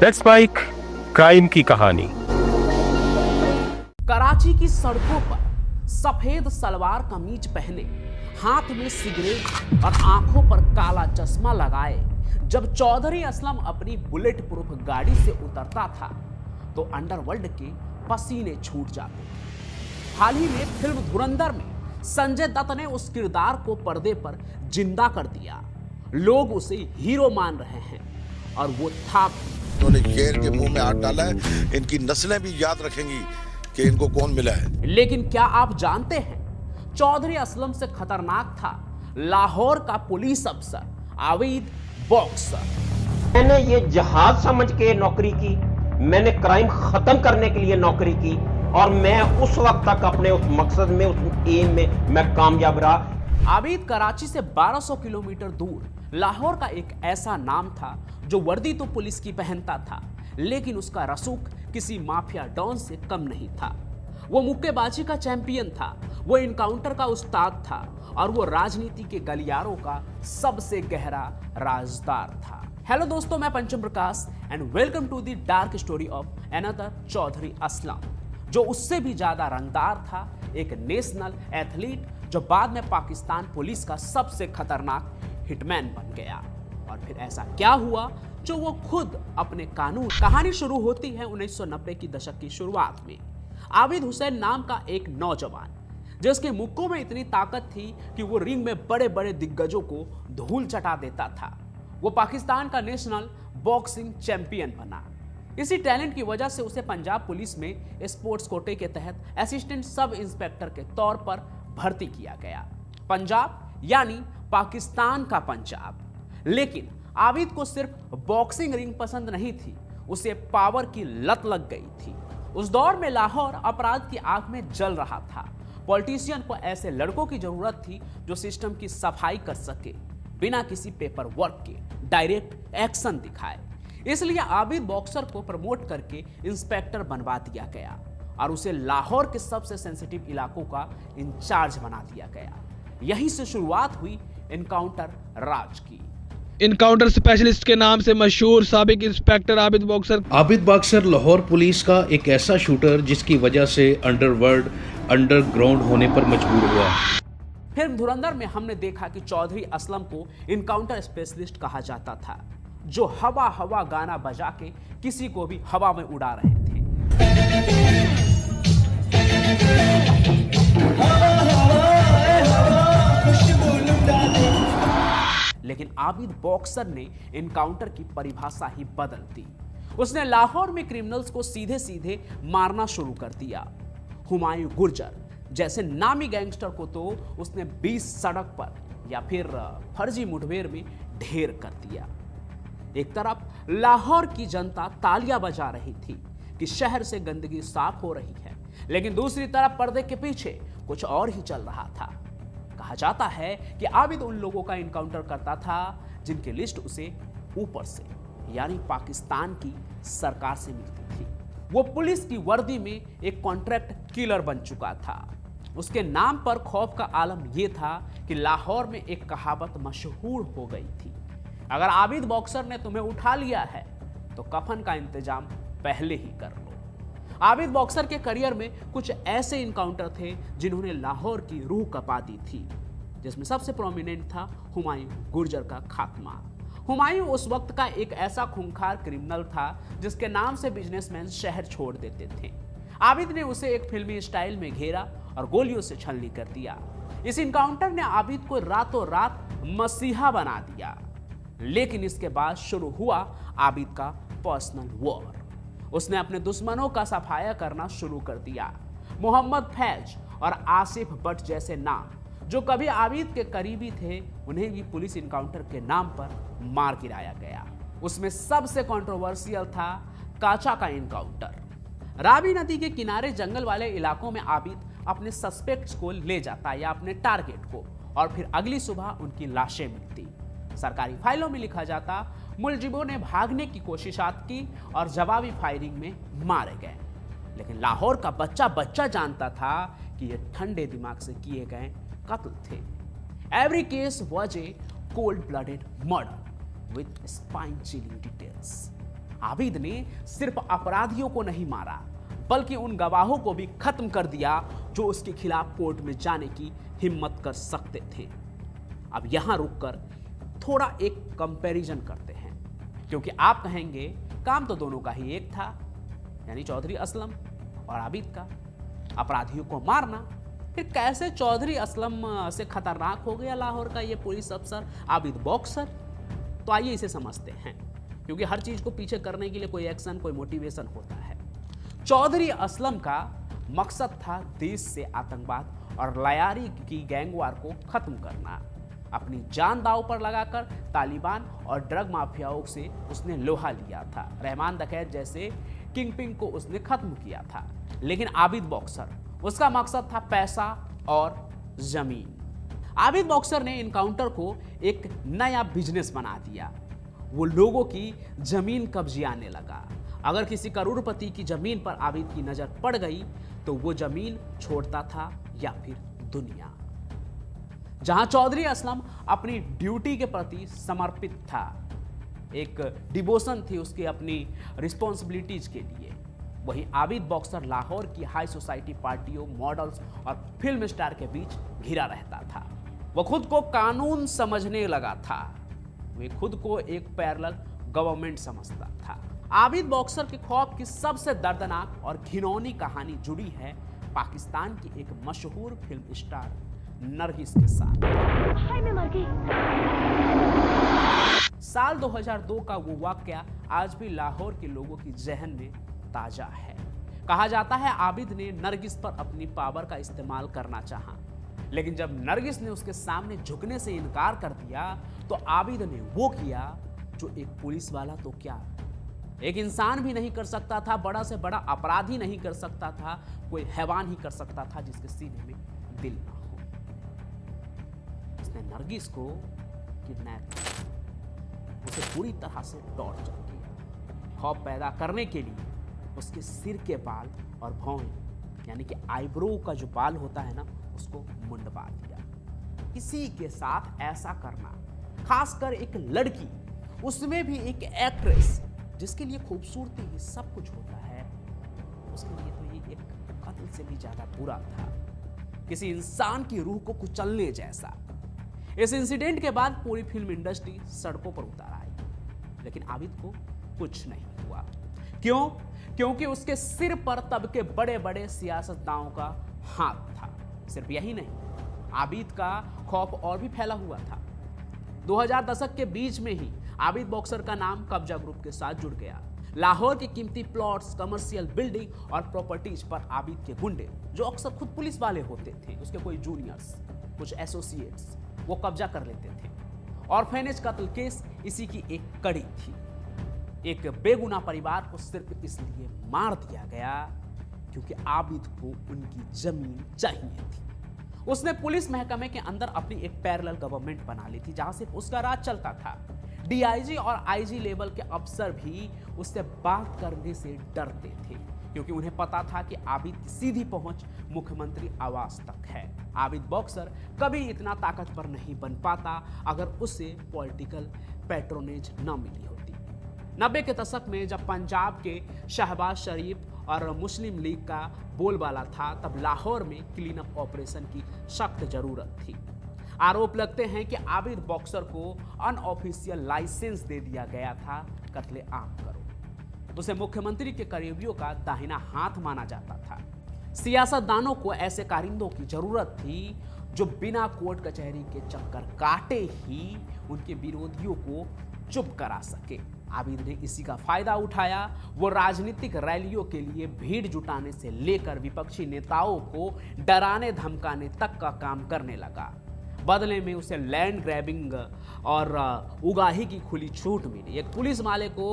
Let's spike crime की कहानी। कराची की सड़कों पर सफेद सलवार कमीज पहने, हाथ में सिगरेट और आंखों पर काला चश्मा लगाए जब चौधरी असलम अपनी बुलेट प्रूफ गाड़ी से उतरता था तो अंडरवर्ल्ड के पसीने छूट जाते थे। हाल ही में फिल्म धुरंधर में संजय दत्त ने उस किरदार को पर्दे पर जिंदा कर दिया। लोग उसे हीरो मान रहे हैं और वो था। उन्होंने शेर के मुंह में हाथ डाला है, इनकी नस्लें भी याद रखेंगी कि इनको कौन मिला है। लेकिन क्या आप जानते हैं, चौधरी असलम से खतरनाक था लाहौर का पुलिस अफसर आबिद बॉक्सर। मैंने ये जहाज समझ के नौकरी की, मैंने क्राइम खत्म करने के लिए नौकरी की और मैं उस वक्त तक अपने उस मकसद में, उस एम में मैं कामयाब रहा। आबिद कराची से 1200 किलोमीटर दूर लाहौर का एक ऐसा नाम था जो वर्दी तो पुलिस की पहनता था, लेकिन उसका रसूख किसी माफिया डॉन से कम नहीं था। वो मुक्केबाजी का चैंपियन था, वो इनकाउंटर का उस्ताद था और वो राजनीति के गलियारों का सबसे गहरा राजदार था। हेलो दोस्तों, मैं Pancham Prakash and welcome to the dark story of another Chaudhary Aslam, जो उससे भी ज्यादा रंगदार था, एक नेशनल एथलीट जो बाद में पाकिस्तान पुलिस का सबसे खतरनाक हिटमैन बन गया। और फिर ऐसा क्या हुआ जो वो खुद अपने कानून। कहानी शुरू होती है 1990 की दशक की शुरुआत में। आबिद हुसैन नाम का एक नौजवान, जिसके मुक्कों में इतनी ताकत थी कि वो रिंग में बड़े बड़े दिग्गजों को धूल चटा देता था। वो पाकिस्तान का नेशनल बॉक्सिंग चैंपियन बना। इसी टैलेंट की वजह से उसे पंजाब पुलिस में स्पोर्ट्स कोटे के तहत असिस्टेंट सब इंस्पेक्टर के तौर पर भर्ती किया गया। पंजाब यानी पाकिस्तान का पंजाब। लेकिन आबिद को सिर्फ बॉक्सिंग रिंग पसंद नहीं थी, उसे पावर की लत लग गई थी। उस दौर में लाहौर अपराध की आग में जल रहा था। पॉलिटिशियन को ऐसे लड़कों की जरूरत थी जो सिस्टम की सफाई कर सके, बिना किसी पेपर वर्क के डायरेक्ट एक्शन दिखाए। इसलिए आबिद बॉक्सर को प्रमोट करके इंस्पेक्टर बनवा दिया गया और उसे लाहौर के सबसे सेंसिटिव इलाकों का इंचार्ज बना दिया गया। यहीं से शुरुआत हुई एनकाउंटर राज की। इनकाउंटर स्पेशलिस्ट के नाम से मशहूर साबिक inspector Abid boxer. Abid boxer Lahore police का एक ऐसा शूटर जिसकी वजह से अंडरवर्ल्ड अंडरग्राउंड होने पर मजबूर हुआ। फिल्म धुरंधर में हमने देखा कि चौधरी असलम को इनकाउंटर स्पेशलिस्ट कहा जाता था, जो हवा हवा गाना बजा के किसी को भी हवा में उड़ा रहे थे। लेकिन आबिद बॉक्सर ने एनकाउंटर की परिभाषा ही बदल दी। उसने लाहौर में क्रिमिनल्स को सीधे सीधे मारना शुरू कर दिया। हुमायूं गुर्जर जैसे नामी गैंगस्टर को तो उसने 20 सड़क पर या फिर फर्जी मुठभेड़ में ढेर कर दिया। एक तरफ लाहौर की जनता तालियां बजा रही थी कि शहर से गंदगी साफ हो रही है, लेकिन दूसरी तरफ पर्दे के पीछे कुछ और ही चल रहा था। कहा जाता है कि आबिद उन लोगों का इनकाउंटर करता था जिनकी लिस्ट उसे ऊपर से यानी पाकिस्तान की सरकार से मिलती थी। वो पुलिस की वर्दी में एक कॉन्ट्रैक्ट किलर बन चुका था। उसके नाम पर खौफ का आलम यह था कि लाहौर में एक कहावत मशहूर हो गई थी, अगर आबिद बॉक्सर ने तुम्हें उठा लिया है तो कफन का इंतजाम पहले ही कर लो। आबिद बॉक्सर के करियर में कुछ ऐसे इनकाउंटर थे जिन्होंने लाहौर की रूह कपा दी थी, जिसमें सबसे प्रोमिनेंट था हुमायूं गुर्जर का खात्मा। हुमायूं उस वक्त का एक ऐसा खूंखार क्रिमिनल था जिसके नाम से बिजनेसमैन शहर छोड़ देते थे। आबिद ने उसे एक फिल्मी स्टाइल में घेरा और गोलियों से छलनी कर दिया। इस इनकाउंटर ने आबिद को रातों रात मसीहा बना दिया। लेकिन इसके बाद शुरू हुआ आबिद का पर्सनल वॉर। उसने अपने दुश्मनों का सफाया करना शुरू कर दिया। मोहम्मद फैज और आसिफ भट्ट जैसे नाम जो कभी आबिद के करीबी थे, उन्हें भी पुलिस इनकाउंटर के नाम पर मार गिराया गया। उसमें सबसे कंट्रोवर्शियल था काचा का इनकाउंटर। रावी नदी के किनारे जंगल वाले इलाकों में आबिद अपने सस्पेक्ट्स को ले जाता या अपने टारगेट को, और फिर अगली सुबह उनकी लाशें मिलती। सरकारी फाइलों में लिखा जाता मुलजिमों ने भागने की कोशिशात की और जवाबी फायरिंग में मारे गए। लेकिन लाहौर का बच्चा बच्चा जानता था कि ये ठंडे दिमाग से किए गए कत्ल थे। Every case was a cold-blooded murder with spine-chilling details. Abid ने सिर्फ अपराधियों को नहीं मारा, बल्कि उन गवाहों को भी खत्म कर दिया जो उसके खिलाफ कोर्ट में जाने की हिम्मत कर सकते थे। अब यहां रुककर थोड़ा एक कंपैरिजन करते हैं, क्योंकि आप कहेंगे काम तो दोनों का ही एक था, यानी चौधरी असलम और आबिद का, अपराधियों को मारना। फिर कैसे चौधरी असलम से खतरनाक हो गया लाहौर का ये पुलिस अफसर आबिद बॉक्सर? तो आइए इसे समझते हैं, क्योंकि हर चीज को पीछे करने के लिए कोई एक्शन, कोई मोटिवेशन होता है। चौधरी असलम का मकसद था देश से आतंकवाद और लयारी की गैंगवार को खत्म करना। अपनी जान दांव पर लगाकर तालिबान और ड्रग माफियाओं से उसने लोहा लिया था। रहमान डकैत जैसे किंगपिन को उसने खत्म किया था। लेकिन आबिद बॉक्सर, उसका मकसद था पैसा और जमीन। आबिद बॉक्सर ने इनकाउंटर को एक नया बिजनेस बना दिया। वो लोगों की जमीन कब्जियाने लगा। अगर किसी करोड़पति की जमीन पर आबिद की नजर पड़ गई तो वो जमीन छोड़ता था या फिर दुनिया। जहां चौधरी असलम अपनी ड्यूटी के प्रति समर्पित था, एक डिवोशन थी उसकी अपनी रिस्पॉन्सिबिलिटीज के लिए, वहीं आबिद बॉक्सर लाहौर की हाई सोसाइटी पार्टियों, मॉडल्स और फिल्म स्टार के बीच घिरा रहता था। वो खुद को कानून समझने लगा था, वे खुद को एक पैरेलल गवर्नमेंट समझता था। आबिद बॉक्सर के खौफ की सबसे दर्दनाक और घिनौनी कहानी जुड़ी है पाकिस्तान की एक मशहूर फिल्म स्टार नरगिस के साथ। हाय मैं मर गई। साल 2002 का वो वाकया आज भी लाहौर के लोगों की जहन में ताजा है। कहा जाता है आबिद ने नरगिस पर अपनी पावर का इस्तेमाल करना चाहा, लेकिन जब नरगिस ने उसके सामने झुकने से इनकार कर दिया तो आबिद ने वो किया जो एक पुलिस वाला तो क्या, एक इंसान भी नहीं कर सकता था, बड़ा से बड़ा अपराधी नहीं कर सकता था, कोई हैवान ही कर सकता था जिसके सीने में दिल ना हो। उसने नरगिस को किडनैप किया, उसे पूरी तरह से टॉर्चर किया। खौफ पैदा करने के लिए उसके सिर के बाल और भौहें यानी कि आईब्रो का जो बाल होता है ना, उसको मुंडवा दिया। किसी के साथ ऐसा करना, खासकर एक लड़की, उसमें भी एक एक्ट्रेस जिसके लिए खूबसूरती ही सब कुछ होता है, उसके लिए तो ये एक कत्ल से भी ज्यादा बुरा था, किसी इंसान की रूह को कुचलने जैसा। इस इंसिडेंट के बाद पूरी फिल्म इंडस्ट्री सड़कों पर उतर आई, लेकिन आबिद को कुछ नहीं हुआ। क्यों? क्योंकि उसके सिर पर तब के बड़े बड़े सियासतदानों का हाथ था। सिर्फ यही नहीं, आबिद का खौफ और भी फैला हुआ था। 2000 दशक के बीच में ही आबिद बॉक्सर का नाम कब्जा ग्रुप के साथ जुड़ गया। लाहौर की कीमती प्लॉट्स, कमर्शियल बिल्डिंग और प्रॉपर्टीज पर आबिद के गुंडे, जो अक्सर खुद पुलिस वाले होते थे, उसके कोई जूनियर्स, कुछ एसोसिएट्स, वो कब्जा कर लेते थे। ऑर्फेनेज कत्ल केस इसी की एक कड़ी थी। एक बेगुनाह परिवार को सिर्फ इसलिए मार दिया गया क्योंकि आबिद को उनकी जमीन चाहिए थी। उसने पुलिस महकमे के अंदर अपनी एक पैरेलल गवर्नमेंट बना ली थी, जहां सिर्फ उसका राज चलता था। डीआईजी और आईजी लेवल के अफसर भी उससे बात करने से डरते थे, क्योंकि उन्हें पता था कि आबिद की सीधी पहुंच मुख्यमंत्री आवास तक है। आबिद बॉक्सर कभी इतना ताकतवर नहीं बन पाता अगर उसे पॉलिटिकल पैट्रोनेज न मिली होती। 90 के दशक में जब पंजाब के शहबाज शरीफ और मुस्लिम लीग का बोलबाला था, तब लाहौर में क्लीन अप ऑपरेशन की सख्त जरूरत थी। आरोप लगते हैं कि आबिद बॉक्सर को अनऑफिशियल लाइसेंस दे दिया गया था कत्ले आम करो। उसे मुख्यमंत्री के करीबियों का दाहिना हाथ माना जाता था। सियासतदानों को ऐसे कारिंदों की जरूरत थी जो बिना कोर्ट कचहरी के चक्कर काटे ही उनके विरोधियों को चुप करा सके। आबिद ने इसी का फायदा उठाया। वो राजनीतिक रैलियों के लिए भीड़ जुटाने से लेकर विपक्षी नेताओं को डराने धमकाने तक का काम करने लगा। बदले में उसे लैंड ग्रैबिंग और उगाही की खुली छूट मिली। एक पुलिस वाले को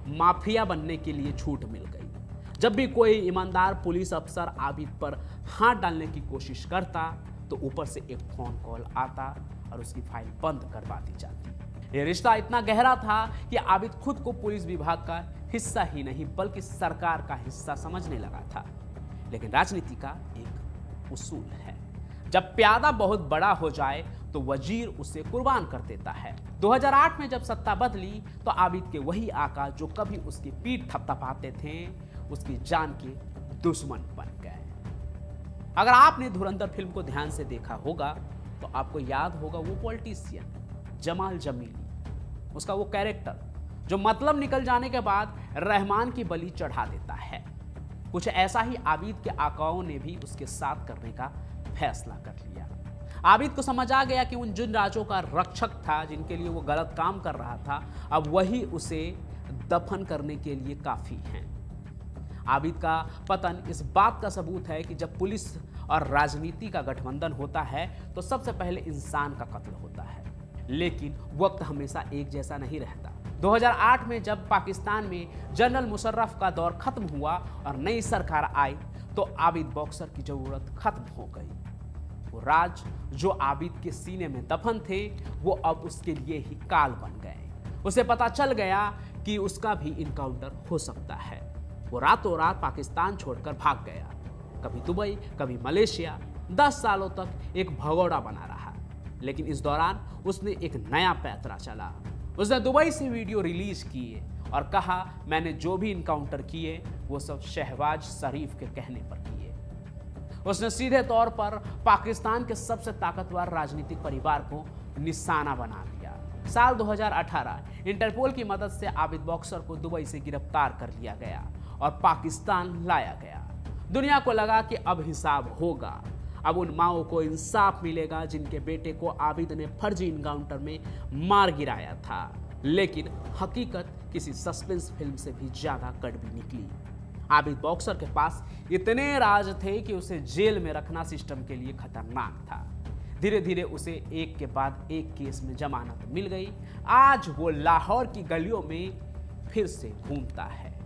माफिया बनने के लिए छूट मिल गई। जब भी कोई ईमानदार पुलिस अफसर आबिद पर हाथ डालने की कोशिश करता तो ऊपर से एक फोन कॉल आता और उसकी फाइल बंद करवा दी जाती। यह रिश्ता इतना गहरा था कि आबिद खुद को पुलिस विभाग का हिस्सा ही नहीं बल्कि सरकार का हिस्सा समझने लगा था। लेकिन राजनीति का एक उसूल है, जब प्यादा बहुत बड़ा हो जाए तो वजीर उसे कुर्बान कर देता है। 2008 में जब सत्ता बदली तो आबिद के वही आका जो कभी उसकी पीठ थपथपाते थे उसकी जान के दुश्मन बन गए। अगर आपने धुरंधर फिल्म को ध्यान से देखा होगा तो आपको याद होगा वो पॉलिटिशियन जमाल जमीली, उसका वो कैरेक्टर जो मतलब निकल जाने के बाद रहमान की बलि चढ़ा देता है। कुछ ऐसा ही आबिद के आकाओं ने भी उसके साथ करने का फैसला कर लिया। आबिद को समझ आ गया कि उन जिन राजों का रक्षक था, जिनके लिए वो गलत काम कर रहा था, अब वही उसे दफन करने के लिए काफी हैं। आबिद का पतन इस बात का सबूत है कि जब पुलिस और राजनीति का गठबंधन होता है तो सबसे पहले इंसान का कत्ल होता है। लेकिन वक्त हमेशा एक जैसा नहीं रहता। 2008 में जब पाकिस्तान में जनरल मुशर्रफ का दौर खत्म हुआ और नई सरकार आई तो आबिद बॉक्सर की जरूरत खत्म हो गई। वो राज जो आबिद के सीने में दफन थे वो अब उसके लिए ही काल बन गए। उसे पता चल गया कि उसका भी इनकाउंटर हो सकता है। वो रातों रात पाकिस्तान छोड़कर भाग गया, कभी दुबई कभी मलेशिया। 10 सालों तक एक भगोड़ा बना रहा, लेकिन इस दौरान उसने एक नया पैंतरा चला। उसने दुबई से वीडियो रिलीज किए और कहा मैंने जो भी इनकाउंटर किए वो सब शहबाज शरीफ के कहने पर किए। उसने सीधे तौर पर पाकिस्तान के सबसे ताकतवर राजनीतिक परिवार को निशाना बना लिया। साल 2018 इंटरपोल की मदद से आबिद बॉक्सर को दुबई से गिरफ्तार कर लिया गया और पाकिस्तान लाया गया। दुनिया को लगा कि अब हिसाब होगा, अब उन माओं को इंसाफ मिलेगा जिनके बेटे को आबिद ने फर्जी इनकाउंटर में मार गिराया था। लेकिन हकीकत किसी सस्पेंस फिल्म से भी ज्यादा कड़वी निकली। आबिद बॉक्सर के पास इतने राज थे कि उसे जेल में रखना सिस्टम के लिए खतरनाक था। धीरे धीरे उसे एक के बाद एक केस में जमानत मिल गई। आज वो लाहौर की गलियों में फिर से घूमता है।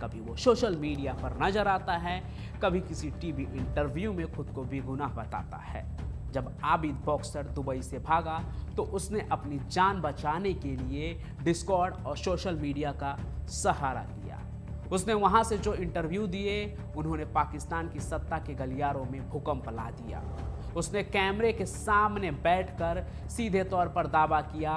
कभी वो सोशल मीडिया पर नजर आता है, कभी किसी टीवी इंटरव्यू में खुद को बेगुनाह बताता है। जब आबिद बॉक्सर दुबई से भागा तो उसने अपनी जान बचाने के लिए डिस्कॉर्ड और सोशल मीडिया का सहारा लिया। उसने वहां से जो इंटरव्यू दिए उन्होंने पाकिस्तान की सत्ता के गलियारों में भूकंप ला दिया। उसने कैमरे के सामने बैठकर सीधे तौर पर दावा किया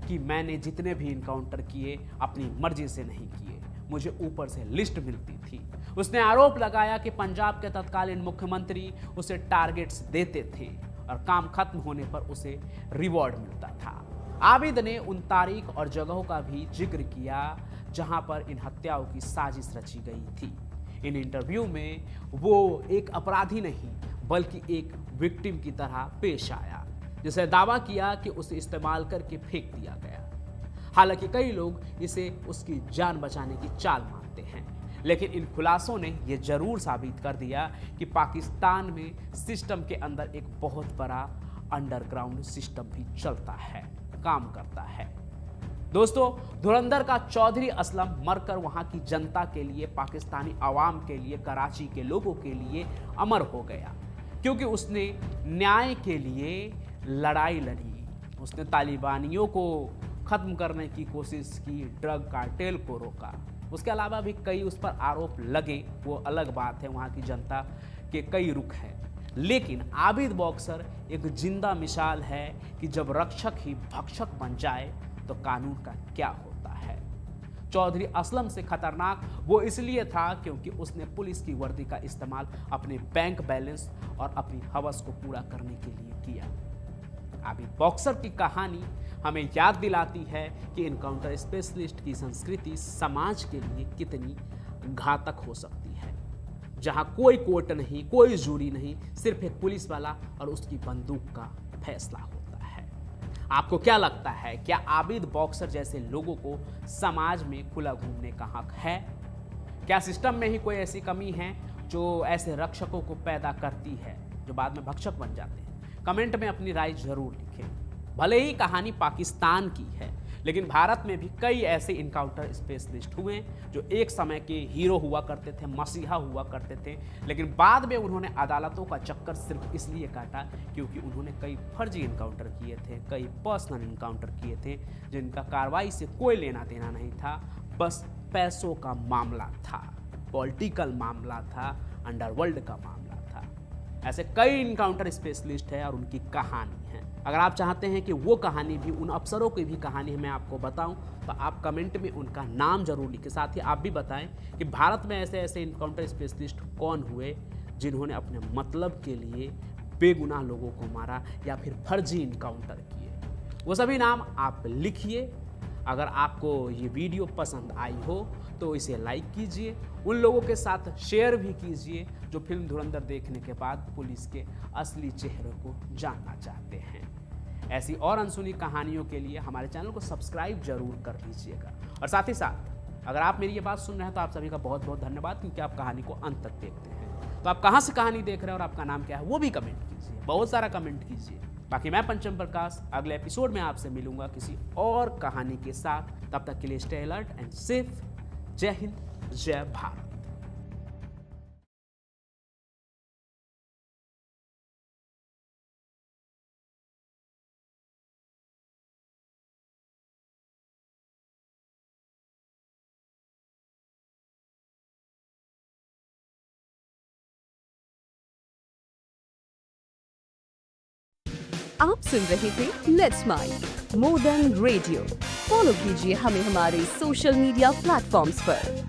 कि मैंने जितने भी इनकाउंटर किए अपनी मर्जी से नहीं किए, मुझे ऊपर से लिस्ट मिलती थी। उसने आरोप लगाया कि पंजाब के तत्कालीन मुख्यमंत्री उसे टारगेट्स देते थे और काम खत्म होने पर उसे रिवॉर्ड मिलता था। आबिद ने उन तारीख और जगहों का भी जिक्र किया जहां पर इन हत्याओं की साजिश रची गई थी। इन इंटरव्यू में वो एक अपराधी नहीं बल्कि एक विक्टिम की तरह पेश आया, जिसे दावा किया कि उसे इस्तेमाल करके फेंक दिया गया। हालांकि कई लोग इसे उसकी जान बचाने की चाल मानते हैं, लेकिन इन खुलासों ने यह जरूर साबित कर दिया कि पाकिस्तान में सिस्टम के अंदर एक बहुत बड़ा अंडरग्राउंड सिस्टम भी चलता है, काम करता है। दोस्तों, धुरंधर का चौधरी असलम मरकर वहां की जनता के लिए, पाकिस्तानी आवाम के लिए, कराची के लोगों के लिए अमर हो गया, क्योंकि उसने न्याय के लिए लड़ाई लड़ी। उसने तालिबानियों को खत्म करने की कोशिश की, ड्रग कार्टेल को रोका। उसके अलावा भी कई उस पर आरोप लगे, वो अलग बात है, वहाँ की जनता के कई रुख हैं। लेकिन आबिद बॉक्सर एक जिंदा मिसाल है कि जब रक्षक ही भक्षक बन जाए तो कानून का क्या होता है। चौधरी असलम से खतरनाक वो इसलिए था क्योंकि उसने पुलिस की वर्दी का इस्तेमाल अपने बैंक बैलेंस और अपनी हवस को पूरा करने के लिए किया। आबिद बॉक्सर की कहानी हमें याद दिलाती है कि इनकाउंटर स्पेशलिस्ट की संस्कृति समाज के लिए कितनी घातक हो सकती है, जहां कोई कोर्ट नहीं, कोई जूरी नहीं, सिर्फ एक पुलिस वाला और उसकी बंदूक का फैसला होता है। आपको क्या लगता है, क्या आबिद बॉक्सर जैसे लोगों को समाज में खुला घूमने का हक है? क्या सिस्टम में ही कोई ऐसी कमी है जो ऐसे रक्षकों को पैदा करती है जो बाद में भक्षक बन जाते हैं? कमेंट में अपनी राय जरूर लिखें। भले ही कहानी पाकिस्तान की है, लेकिन भारत में भी कई ऐसे इनकाउंटर स्पेशलिस्ट हुए जो एक समय के हीरो हुआ करते थे, मसीहा हुआ करते थे, लेकिन बाद में उन्होंने अदालतों का चक्कर सिर्फ इसलिए काटा क्योंकि उन्होंने कई फर्जी इनकाउंटर किए थे, कई पर्सनल इनकाउंटर किए थे जिनका कार्रवाई से कोई लेना देना नहीं था, बस पैसों का मामला था, पॉलिटिकल मामला था, अंडरवर्ल्ड का मामला था। ऐसे कई इनकाउंटर स्पेशलिस्ट है और उनकी कहानी है। अगर आप चाहते हैं कि वो कहानी भी, उन अफसरों की भी कहानी मैं आपको बताऊं, तो आप कमेंट में उनका नाम जरूर लिखें। साथ ही आप भी बताएं कि भारत में ऐसे ऐसे इनकाउंटर स्पेशलिस्ट कौन हुए जिन्होंने अपने मतलब के लिए बेगुनाह लोगों को मारा या फिर फर्जी इनकाउंटर किए। वो सभी नाम आप लिखिए। अगर आपको ये वीडियो पसंद आई हो तो इसे लाइक कीजिए, उन लोगों के साथ शेयर भी कीजिए जो फिल्म धुरंधर देखने के बाद पुलिस के असली चेहरे को जानना चाहते हैं। ऐसी और अनसुनी कहानियों के लिए हमारे चैनल को सब्सक्राइब जरूर कर लीजिएगा। और साथ ही साथ अगर आप मेरी ये बात सुन रहे हैं तो आप सभी का बहुत बहुत धन्यवाद, क्योंकि आप कहानी को अंत तक देखते हैं। तो आप कहाँ से कहानी देख रहे हैं और आपका नाम क्या है वो भी कमेंट कीजिए, बहुत सारा कमेंट कीजिए। बाकी मैं पंचम प्रकाश अगले एपिसोड में आपसे मिलूंगा किसी और कहानी के साथ। तब तक के लिए स्टे अलर्ट एंड सेफ। जय हिंद, जय भारत। आप सुन रहे थे let's smile more than radio. Follow कीजिए हमें हमारे सोशल मीडिया प्लेटफॉर्म्स पर।